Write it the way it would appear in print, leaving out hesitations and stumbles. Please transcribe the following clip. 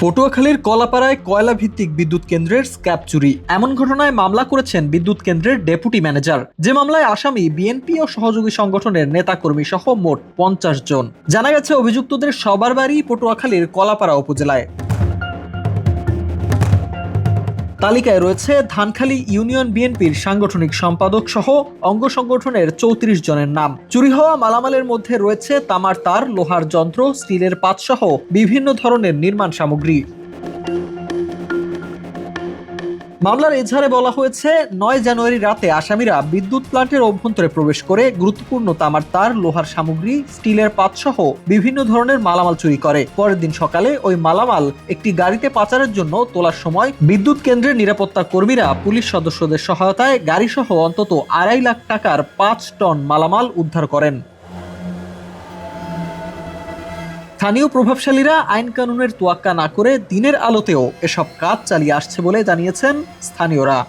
পটুয়াখালীর কলাপাড়ায় কয়লা ভিত্তিক বিদ্যুৎ কেন্দ্রের স্ক্র্যাপ চুরি। এমন ঘটনায় মামলা করেছেন বিদ্যুৎ কেন্দ্রের ডেপুটি ম্যানেজার। যে মামলায় আসামি বিএনপি ও সহযোগী সংগঠনের নেতাকর্মী সহ মোট 50 জন। জানা গেছে অভিযুক্তদের সবার বাড়ি পটুয়াখালীর কলাপাড়া উপজেলায়। তালিকায় রয়েছে ধানখালী ইউনিয়ন বিএনপির সাংগঠনিক সম্পাদক সহ অঙ্গ সংগঠনের 34 জনের নাম। চুরি হওয়া মালামালের মধ্যে রয়েছে তামার তার, লোহার যন্ত্র, স্টিলের পাত সহ বিভিন্ন ধরনের নির্মাণ সামগ্রী। মামলার এজাহারে বলা হয়েছে 9 জানুয়ারি রাতে আসামিরা বিদ্যুৎ প্লান্টের অভ্যন্তরে প্রবেশ করে গুরুত্বপূর্ণ তামার তার, লোহার সামগ্রী, স্টিলের পাত সহ বিভিন্ন ধরনের মালামাল চুরি করে। পরের দিন সকালে ওই মালামাল একটি গাড়িতে পাচারের জন্য তোলার সময় বিদ্যুৎ কেন্দ্রের নিরাপত্তা কর্মীরা পুলিশ সদস্যদের সহায়তায় গাড়িসহ অন্তত 2.5 লাখ টাকার 5 টন মালামাল উদ্ধার করেন। স্থানীয় প্রভাবশালীরা আইন কানুনের তোয়াক্কা না করে দিনের আলোতেও এসব কাজ চালিয়ে আসছে বলে জানিয়েছেন স্থানীয়রা।